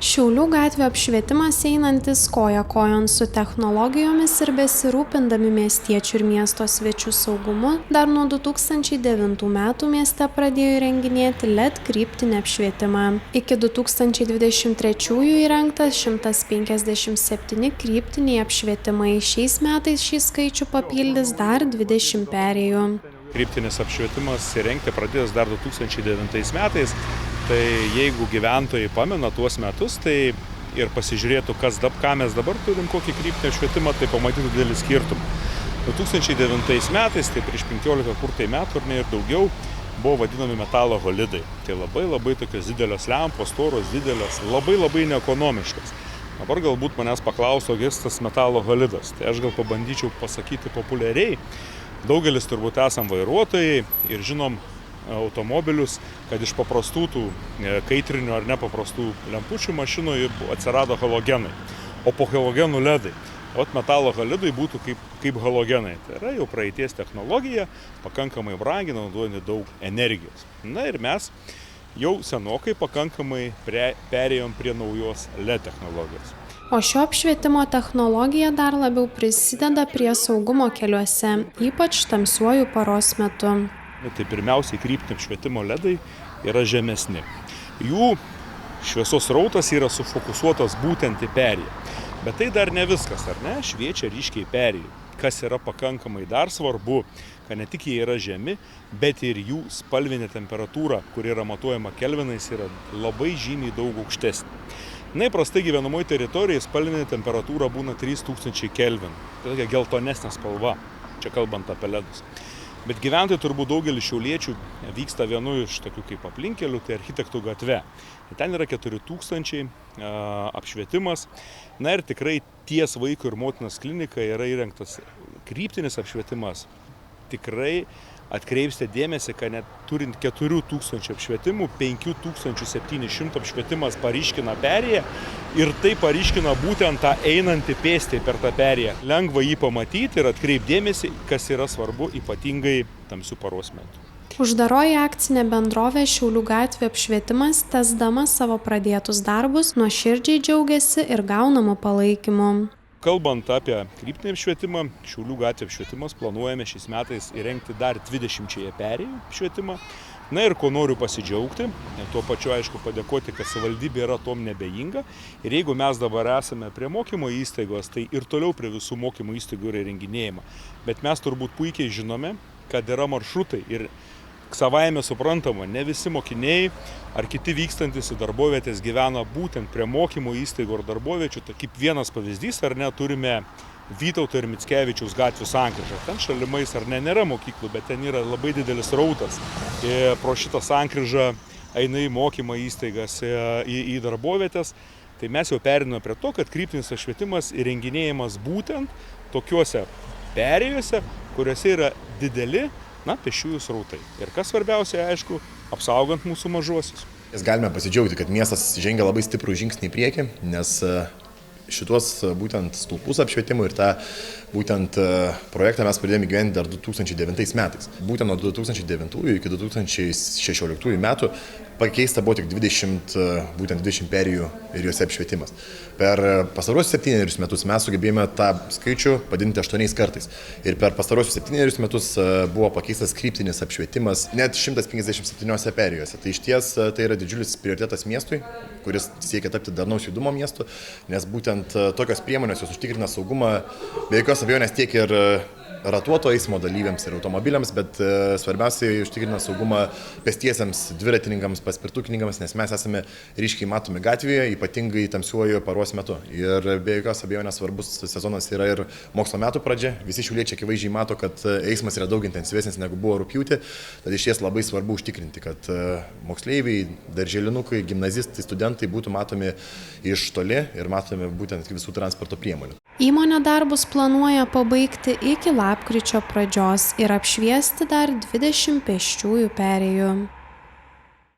Šiaulių gatvių apšvietimas einantis koja kojon su technologijomis ir besirūpindami miestiečių ir miesto svečių saugumu, dar nuo 2009 metų mieste pradėjo įrenginėti LED kryptinį apšvietimą. Iki 2023 įrengtas 157 kryptiniai apšvietimai. Šiais metais šį skaičių papildys dar 20 perėjų. Kryptinis apšvietimas įrengti pradėjęs dar 2009 metais. Tai jeigu gyventojai pamena tuos metus, tai ir pasižiūrėtų, ką mes dabar turim, kokį kryptinį apšvietimą, tai pamatytų didelį skirtumą. 2009 metais, tai prieš 15 metų ar ne ir daugiau, buvo vadinami metalo halidai. Tai labai tokios didelės lempos, storos didelės, labai neekonomiškas. Dabar galbūt manęs paklauso, kas tas metalo halidas. Tai aš gal pabandyčiau pasakyti populiariai. Daugelis turbūt esam vairuotojai ir žinom automobilius, kad iš paprastų tų kaitrinių ar nepaprastų lempučių mašinų atsirado halogenai, o po halogenų ledai. O metalo halidai būtų kaip halogenai. Tai yra jau praeities technologija, pakankamai brangi, naudojant daug energijos. Na ir mes jau senokai pakankamai perėjom prie naujos LED technologijos. O šio apšvietimo technologija dar labiau prisideda prie saugumo keliuose, ypač tamsiuoju paros metu. Tai pirmiausiai kryptinio apšvietimo ledai yra žemesni. Jų šviesos srautas yra sufokusuotas būtent į perėją. Bet tai dar ne viskas, ar ne? Šviečia ryškiai perėjai. Kas yra pakankamai dar svarbu, kad ne tik jie yra žemi, bet ir jų spalvinė temperatūra, kuri yra matuojama kelvinais, yra labai žymiai daug aukštesnė. Na, įprastai gyvenamoji teritorija spalvinė temperatūra būna 3000 kelvinų. Tai tokia geltonesnė spalva, čia kalbant apie ledus. Bet gyventojai turbūt daugelis šiauliečių vyksta vienu iš tokių kaip aplinkelių, tai Architektų gatve. Ten yra 4000 apšvietimas. Na ir tikrai ties vaiko ir motinos klinika yra įrengtas kryptinis apšvietimas. Tikrai atkreipsite dėmesį, kad net turint 4000 apšvietimų, 5700 apšvietimas paryškina perėją ir tai paryškina būtent tą einantį pėstį per tą perėją. Lengva jį pamatyti ir atkreipti dėmesį, kas yra svarbu ypatingai tamsių paros metu. Uždaroji akcinė bendrovė Šiaulių gatvių apšvietimas, tęsdama savo pradėtus darbus, nuoširdžiai džiaugiasi ir gaunamu palaikymu. Kalbant apie kryptinį apšvietimą, Šiaulių gatvių apšvietimas planuojame šiais metais įrengti dar 20 perėjų apšvietimą. Na ir ko noriu pasidžiaugti, tuo pačiu aišku padėkoti, kad savivaldybė yra tom nebejinga. Ir jeigu mes dabar esame prie mokymo įstaigos, tai ir toliau prie visų mokymo įstaigų yra įrenginėjama. Bet mes turbūt puikiai žinome, kad yra maršrutai ir savaime suprantama, ne visi mokiniai ar kiti vykstantis į darbovietės gyvena būtent prie mokymo įstaigų ar darboviečių. Tai kaip vienas pavyzdys, ar ne, turime Vytauto ir Mickevičiaus gatvių sankryžą. Ten šalimais ar ne nėra mokyklų, bet ten yra labai didelis rautas. Ir pro šitą sankryžą eina į mokymo įstaigas, į darbovietės. Tai mes jau perinome prie to, kad kryptinis apšvietimas įrenginėjimas būtent tokiuose perėjose, kuriuose yra dideli pėsčiųjų srautai. Ir kas svarbiausia, aišku, apsaugant mūsų mažuosius. Galime pasidžiaugti, kad miestas žengia labai stiprų žingsnį į priekį, nes šitos būtent stulpus apšvietimų ir tą būtent projektą mes pradėjome gyventi dar 2009 metais. Būtent nuo 2009 iki 2016 metų pakeista buvo tik 20 perėjų ir juose apšvietimas. Per pastarosius 7 metus mes sugebėjome tą skaičių padidinti 8 kartais. Ir per pastarosius 7 metus buvo pakeistas kryptinis apšvietimas net 157 perėjose. Tai iš ties tai yra didžiulis prioritetas miestui, kuris siekia tapti darnaus judumo miestu, nes būtent tokios priemonės jos užtikrina saugumą be jokios abejonės tiek ir ratuoto eismo dalyviams ir automobiliams, bet svarbiausiai užtikrina saugumą pėstiesiems, dviratininkams, paspirtukininkams, nes mes esame ryškiai matomi gatvėje, ypatingai tamsiuoju paros metu. Ir be jokios abejonės svarbus sezonas yra ir mokslo metų pradžia. Visi šiauliečiai akivaizdžiai mato, kad eismas yra daug intensyvesnis negu buvo rugpjūtį, tad iš ties labai svarbu užtikrinti, kad moksleiviai, darželinukai, gimnazistai, studentai būtų matomi iš toli ir matomi būtent visų transporto priemonių. Įmonė darbus planuoja pabaigti iki lapkričio pradžios ir apšviesti dar 20 pėsčiųjų perėjų.